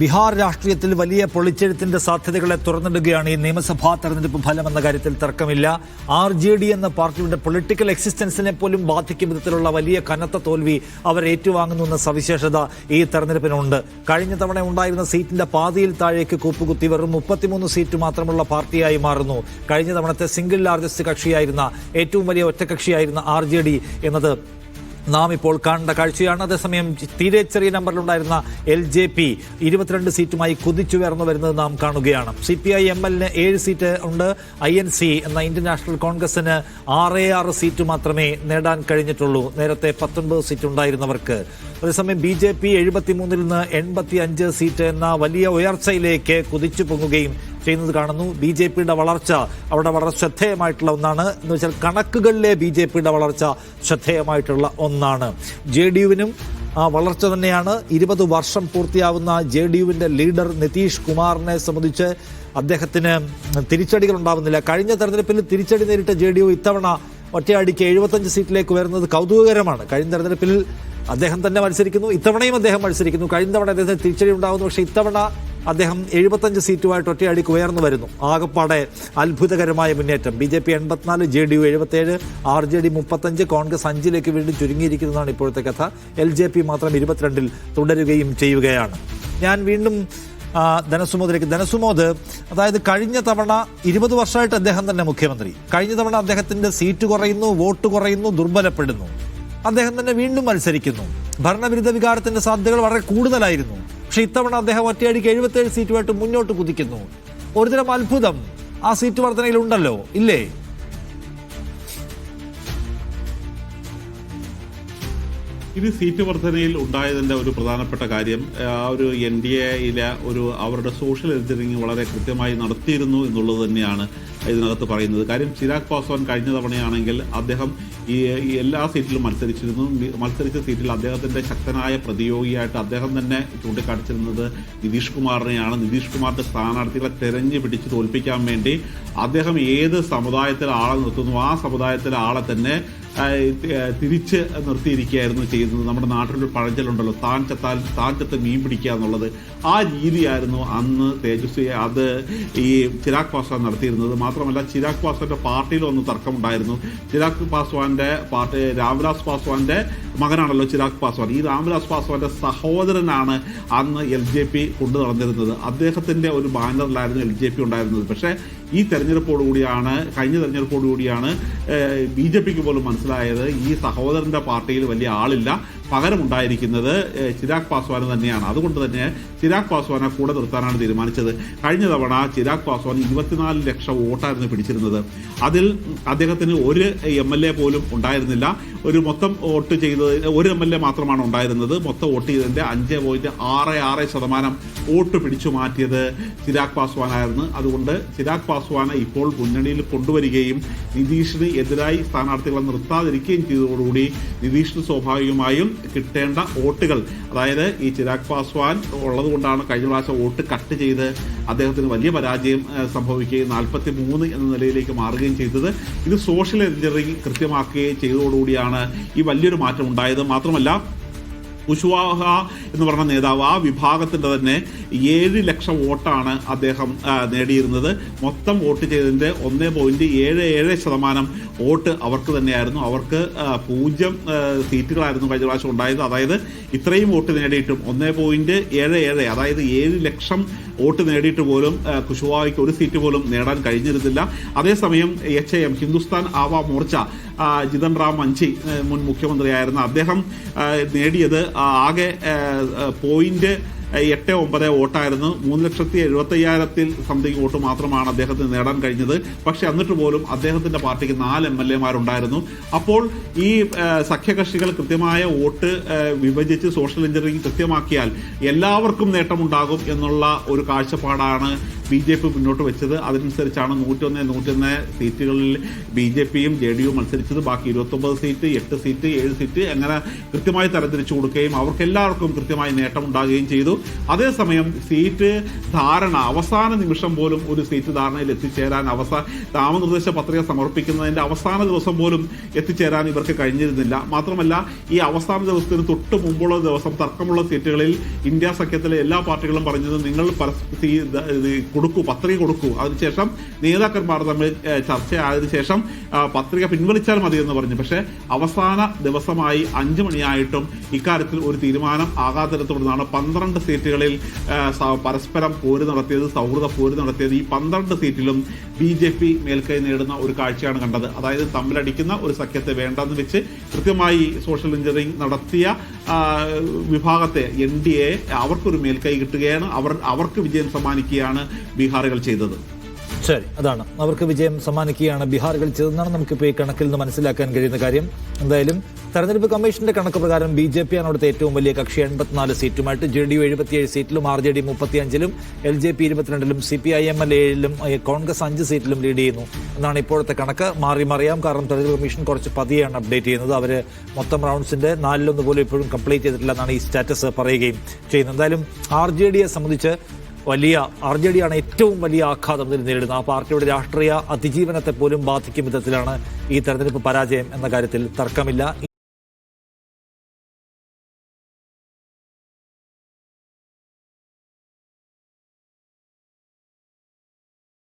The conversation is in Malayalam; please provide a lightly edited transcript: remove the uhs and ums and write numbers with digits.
ബീഹാർ രാഷ്ട്രീയത്തിൽ വലിയ പൊളിച്ചെഴുത്തിന്റെ സാധ്യതകളെ തുറന്നിടുകയാണ് ഈ നിയമസഭാ തെരഞ്ഞെടുപ്പ് ഫലമെന്ന കാര്യത്തിൽ തർക്കമില്ല. RJD എന്ന പാർട്ടിയുടെ പൊളിറ്റിക്കൽ എക്സിസ്റ്റൻസിനെ പോലും ബാധിക്കും വിധത്തിലുള്ള വലിയ കനത്ത തോൽവി അവർ ഏറ്റുവാങ്ങുന്നു എന്ന സവിശേഷത ഈ തെരഞ്ഞെടുപ്പിനുണ്ട്. കഴിഞ്ഞ തവണ ഉണ്ടായിരുന്ന സീറ്റിന്റെ പാതിയിൽ താഴേക്ക് കൂപ്പുകുത്തി വെറും 33 സീറ്റ് മാത്രമുള്ള പാർട്ടിയായി മാറുന്നു. കഴിഞ്ഞ തവണത്തെ സിംഗിൾ ലാർജസ്റ്റ് കക്ഷിയായിരുന്ന, ഏറ്റവും വലിയ ഒറ്റക്കക്ഷിയായിരുന്ന RJD എന്നത് നാം ഇപ്പോൾ കാണേണ്ട കാഴ്ചയാണ്. അതേസമയം തീരെ ചെറിയ നമ്പറിലുണ്ടായിരുന്ന LJP 22 സീറ്റുമായി കുതിച്ചുയർന്നു വരുന്നത് നാം കാണുകയാണ്. CPI MLന് 7 സീറ്റ് ഉണ്ട്. INC എന്ന ഇന്ത്യൻ നാഷണൽ കോൺഗ്രസിന് 6 സീറ്റ് മാത്രമേ നേടാൻ കഴിഞ്ഞിട്ടുള്ളൂ, നേരത്തെ 19 സീറ്റ് ഉണ്ടായിരുന്നവർക്ക്. അതേസമയം BJP 73 നിന്ന് 85 സീറ്റ് എന്ന വലിയ ഉയർച്ചയിലേക്ക് കുതിച്ചു പൊങ്ങുകയും ചെയ്യുന്നത് കാണുന്നു. BJPയുടെ വളർച്ച അവിടെ വളരെ ശ്രദ്ധേയമായിട്ടുള്ള ഒന്നാണ്. എന്ന് വെച്ചാൽ കണക്കുകളിലെ BJPയുടെ വളർച്ച ശ്രദ്ധേയമായിട്ടുള്ള ഒന്നാണ്. JDUവിനും വളർച്ച തന്നെയാണ്. 20 വർഷം പൂർത്തിയാവുന്ന JDUവിന്റെ ലീഡർ നിതീഷ് കുമാറിനെ സംബന്ധിച്ച് അദ്ദേഹത്തിന് തിരിച്ചടികൾ ഉണ്ടാവുന്നില്ല. കഴിഞ്ഞ തെരഞ്ഞെടുപ്പിൽ തിരിച്ചടി നേരിട്ട JDU ഇത്തവണ ഒറ്റയടിക്ക് 75 സീറ്റിലേക്ക് വരുന്നത് കൗതുകകരമാണ്. കഴിഞ്ഞ തെരഞ്ഞെടുപ്പിൽ അദ്ദേഹം തന്നെ മത്സരിക്കുന്നു, ഇത്തവണയും അദ്ദേഹം മത്സരിക്കുന്നു. കഴിഞ്ഞ തവണ അദ്ദേഹത്തിന് തിരിച്ചടി ഉണ്ടാകുന്നു, പക്ഷേ ഇത്തവണ അദ്ദേഹം 75 സീറ്റുമായിട്ട് ഒറ്റയടിക്ക് ഉയർന്നു വരുന്നു. ആകപ്പാടെ അത്ഭുതകരമായ മുന്നേറ്റം. BJP 84, JDU 77, RJD 35, കോൺഗ്രസ് 5ലേക്ക് വീണ്ടും ചുരുങ്ങിയിരിക്കുന്നതാണ് ഇപ്പോഴത്തെ കഥ. LJP മാത്രം 22-ൽ തുടരുകയും ചെയ്യുകയാണ്. ഞാൻ വീണ്ടും ധനസുമോദിലേക്ക്. ധനസുമോദ്, അതായത് കഴിഞ്ഞ തവണ 20 വർഷമായിട്ട് അദ്ദേഹം തന്നെ മുഖ്യമന്ത്രി. കഴിഞ്ഞ തവണ അദ്ദേഹത്തിന്റെ സീറ്റ് കുറയുന്നു, വോട്ട് കുറയുന്നു, ദുർബലപ്പെടുന്നു. അദ്ദേഹം തന്നെ വീണ്ടും മത്സരിക്കുന്നു. ഭരണവിരുദ്ധ വികാരത്തിന്റെ സാധ്യതകൾ വളരെ കൂടുതലായിരുന്നു. പക്ഷെ ഇത്തവണ അദ്ദേഹം ഒറ്റയടിക്ക് 77 സീറ്റുമായിട്ട് മുന്നോട്ട് കുതിക്കുന്നു. ഒരുതരം അത്ഭുതം ആ സീറ്റ് വർധനയിലുണ്ടല്ലോ, ഇല്ലേ? ഇത് സീറ്റ് വർധനയിൽ ഉണ്ടായതിൻ്റെ ഒരു പ്രധാനപ്പെട്ട കാര്യം ഒരു NDAയിലെ അവരുടെ സോഷ്യൽ എഞ്ചിനീയറിംഗ് വളരെ കൃത്യമായി നടത്തിയിരുന്നു എന്നുള്ളത് തന്നെയാണ് ഇതിനകത്ത് പറയുന്നത്. കാര്യം ചിരാഗ് പാസ്വാൻ കഴിഞ്ഞ തവണയാണെങ്കിൽ അദ്ദേഹം ഈ എല്ലാ സീറ്റിലും മത്സരിച്ചിരുന്നു. മത്സരിച്ച സീറ്റിൽ അദ്ദേഹത്തിൻ്റെ ശക്തനായ പ്രതിയോഗിയായിട്ട് അദ്ദേഹം തന്നെ ചൂണ്ടിക്കാണിച്ചിരുന്നത് നിതീഷ് കുമാറിനെയാണ്. നിതീഷ് കുമാറിൻ്റെ സ്ഥാനാർത്ഥികളെ തെരഞ്ഞു പിടിച്ച് തോൽപ്പിക്കാൻ വേണ്ടി അദ്ദേഹം ഏത് സമുദായത്തിലെ ആളെ നിർത്തുന്നു ആ സമുദായത്തിലെ ആളെ തന്നെ തിരിച്ച് നിർത്തിയിരിക്കുകയായിരുന്നു ചെയ്യുന്നത്. നമ്മുടെ നാട്ടിലൊരു പഴഞ്ചലുണ്ടല്ലോ, താൻ ചത്ത് മീൻ പിടിക്കുക എന്നുള്ളത്. ആ രീതിയായിരുന്നു അന്ന് തേജസ്വി അത് ഈ ചിരാഗ് പാസ്വാൻ നടത്തിയിരുന്നത്. മാത്രമല്ല ചിരാഗ് പാസ്വാന്റെ പാർട്ടിയിലൊന്ന് തർക്കമുണ്ടായിരുന്നു. ചിരാഗ് പാസ്വാന്റെ പാർട്ടി രാംവിലാസ് പാസ്വാന്റെ മകനാണല്ലോ ചിരാഗ് പാസ്വാൻ. ഈ രാംവിലാസ് പാസ്വാന്റെ സഹോദരനാണ് അന്ന് LJP കൊണ്ടു നടന്നിരുന്നത്. അദ്ദേഹത്തിന്റെ ഒരു ബാനറിലായിരുന്നു LJP ഉണ്ടായിരുന്നത്. പക്ഷേ ഈ തെരഞ്ഞെടുപ്പോടുകൂടിയാണ്, കഴിഞ്ഞ തെരഞ്ഞെടുപ്പോടുകൂടിയാണ് BJPക്ക് പോലും മനസ്സിലായത് ഈ സഹോദരന്റെ പാർട്ടിയിൽ വലിയ ആളില്ല, പകരമുണ്ടായിരിക്കുന്നത് ചിരാഗ് പാസ്വാൻ തന്നെയാണ്. അതുകൊണ്ട് തന്നെ ചിരാഗ് പാസ്വാനെ കൂടെ നിർത്താനാണ് തീരുമാനിച്ചത്. കഴിഞ്ഞ തവണ ചിരാഗ് പാസ്വാൻ 24 ലക്ഷം വോട്ടായിരുന്നു പിടിച്ചിരുന്നത്. അതിൽ അദ്ദേഹത്തിന് ഒരു MLA പോലും ഉണ്ടായിരുന്നില്ല. ഒരു മൊത്തം വോട്ട് ചെയ്തത് ഒരു MLA മാത്രമാണ് ഉണ്ടായിരുന്നത്. മൊത്തം വോട്ട് ചെയ്തതിൻ്റെ 5.66% വോട്ട് പിടിച്ചു മാറ്റിയത് ചിരാഗ് പാസ്വാനായിരുന്നു. അതുകൊണ്ട് ചിരാഗ് പാസ്വാനെ ഇപ്പോൾ മുന്നണിയിൽ കൊണ്ടുവരികയും നിതീഷിന് എതിരായി സ്ഥാനാർത്ഥികളെ നിർത്താതിരിക്കുകയും ചെയ്തതോടുകൂടി നിതീഷിന് സ്വാഭാവികമായും കിട്ടേണ്ട വോട്ടുകൾ, അതായത് ഈ ചിരാഗ് പാസ്വാൻ ഉള്ളതുകൊണ്ടാണ് കഴിഞ്ഞ പ്രാവശ്യം വോട്ട് കട്ട് ചെയ്ത് അദ്ദേഹത്തിന് വലിയ പരാജയം സംഭവിക്കുകയും 43 എന്ന നിലയിലേക്ക് മാറുകയും ചെയ്തത്. ഇത് സോഷ്യൽ എഞ്ചിനീയറിംഗ് കൃത്യമാക്കുകയും ചെയ്തതോടുകൂടിയാണ് ഈ വലിയൊരു മാറ്റം ഉണ്ടായത്. മാത്രമല്ല കുശ്വാഹ എന്ന് പറഞ്ഞ നേതാവ് ആ വിഭാഗത്തിൻ്റെ തന്നെ 7 ലക്ഷം വോട്ടാണ് അദ്ദേഹം നേടിയിരുന്നത്. മൊത്തം വോട്ട് ചെയ്തതിൻ്റെ 1.77% വോട്ട് അവർക്ക് തന്നെയായിരുന്നു. അവർക്ക് 0 സീറ്റുകളായിരുന്നു കഴിഞ്ഞ പ്രാവശ്യം ഉണ്ടായത്. അതായത് ഇത്രയും വോട്ട് നേടിയിട്ടും 1.77, അതായത് 7 ലക്ഷം വോട്ട് നേടിയിട്ട് പോലും കുശ്വാഹയ്ക്ക് ഒരു സീറ്റ് പോലും നേടാൻ കഴിഞ്ഞിരുന്നില്ല. അതേസമയം HAM ഹിന്ദുസ്ഥാൻ ആവാ മോർച്ച ജിതൻ റാം മഞ്ചി മുൻ മുഖ്യമന്ത്രിയായിരുന്ന അദ്ദേഹം നേടിയത് ആകെ 0.89 വോട്ടായിരുന്നു. 3,75,000 സംതിങ് വോട്ട് മാത്രമാണ് അദ്ദേഹത്തിന് നേടാൻ കഴിഞ്ഞത്. പക്ഷെ എന്നിട്ട് പോലും അദ്ദേഹത്തിന്റെ പാർട്ടിക്ക് 4 MLA-മാരുണ്ടായിരുന്നു. അപ്പോൾ ഈ സഖ്യകക്ഷികൾ കൃത്യമായ വോട്ട് വിഭജിച്ച് സോഷ്യൽ എഞ്ചിനീയറിംഗ് കൃത്യമാക്കിയാൽ എല്ലാവർക്കും നേട്ടമുണ്ടാകും എന്നുള്ള ഒരു കാഴ്ചപ്പാടാണ് BJP മുന്നോട്ട് വെച്ചത്. അതനുസരിച്ചാണ് 101 സീറ്റുകളിൽ BJPയും JDU മത്സരിച്ചത്. ബാക്കി 29 സീറ്റ്, 8 സീറ്റ്, 7 സീറ്റ് അങ്ങനെ കൃത്യമായി തരംതിരിച്ചു കൊടുക്കുകയും അവർക്കെല്ലാവർക്കും കൃത്യമായി നേട്ടമുണ്ടാകുകയും ചെയ്തു. അതേസമയം സീറ്റ് ധാരണ അവസാന നിമിഷം പോലും ഒരു സീറ്റ് ധാരണയിൽ എത്തിച്ചേരാൻ നാമനിർദ്ദേശ പത്രിക സമർപ്പിക്കുന്നതിന്റെ അവസാന ദിവസം പോലും എത്തിച്ചേരാൻ ഇവർക്ക് കഴിഞ്ഞിരുന്നില്ല. മാത്രമല്ല ഈ അവസാന ദിവസത്തിന് തൊട്ട് മുമ്പുള്ള ദിവസം തർക്കമുള്ള സീറ്റുകളിൽ ഇന്ത്യ സഖ്യത്തിലെ എല്ലാ പാർട്ടികളും പറഞ്ഞത് നിങ്ങൾ കൊടുക്കൂ, പത്രിക കൊടുക്കൂ. അതിനുശേഷം നേതാക്കന്മാർ തമ്മിൽ ചർച്ചയായതിനു ശേഷം പത്രിക പിൻവലിച്ചാൽ മതിയെന്ന് പറഞ്ഞു. പക്ഷേ അവസാന ദിവസമായി 5 മണിയായിട്ടും ഇക്കാര്യത്തിൽ ഒരു തീരുമാനം ആകാത്തതിനെ തുടർന്നാണ് 12 സീറ്റുകളിൽ പരസ്പരം പോര് നടത്തിയത്, സൗഹൃദ പോര് നടത്തിയത്. ഈ 12 സീറ്റിലും BJP മേൽക്കൈ നേടുന്ന ഒരു കാഴ്ചയാണ് കണ്ടത്. അതായത് തമ്മിലടിക്കുന്ന ഒരു സഖ്യത്തെ വേണ്ടെന്ന് വെച്ച് കൃത്യമായി സോഷ്യൽ എഞ്ചിനീയറിംഗ് നടത്തിയ വിഭാഗത്തെ NDA അവർക്കൊരു മേൽക്കൈ കിട്ടുകയാണ്. അവർക്ക് വിജയം സമ്മാനിക്കുകയാണ് ബീഹാറുകൾ ചെയ്തത്. ശരി, അതാണ് അവർക്ക് വിജയം സമ്മാനിക്കുകയാണ് ബീഹാറുകൾ ചെയ്തതെന്നാണ് നമുക്കിപ്പോൾ ഈ കണക്കിൽ നിന്ന് മനസ്സിലാക്കാൻ കഴിയുന്ന കാര്യം. എന്തായാലും തെരഞ്ഞെടുപ്പ് കമ്മീഷന്റെ കണക്ക് പ്രകാരം BJP ആണ് അവിടുത്തെ ഏറ്റവും വലിയ കക്ഷി 84 സീറ്റുമായിട്ട്, JDU 77 സീറ്റിലും, RJD 35-ലും, LJP 22-ലും, CPIML 7-ലും, കോൺഗ്രസ് 5 സീറ്റിലും ലീഡ് ചെയ്യുന്നു എന്നാണ് ഇപ്പോഴത്തെ കണക്ക്. മറിയാം, കാരണം തെരഞ്ഞെടുപ്പ് കമ്മീഷൻ കുറച്ച് പതിയാണ് അപ്ഡേറ്റ് ചെയ്യുന്നത്. അവർ മൊത്തം റൗണ്ട്സിന്റെ 4-1 പോലും ഇപ്പോഴും കംപ്ലീറ്റ് ചെയ്തിട്ടില്ല എന്നാണ് ഈ സ്റ്റാറ്റസ് പറയുകയും ചെയ്യുന്നത്. എന്തായാലും RJDയെ സംബന്ധിച്ച് RJD ആണ് ഏറ്റവും വലിയ ആഘാതം നേരിടുന്നത്. ആ പാർട്ടിയുടെ രാഷ്ട്രീയ അതിജീവനത്തെ പോലും ബാധിക്കും വിധത്തിലാണ് ഈ തെരഞ്ഞെടുപ്പ് പരാജയം എന്ന കാര്യത്തിൽ തർക്കമില്ല.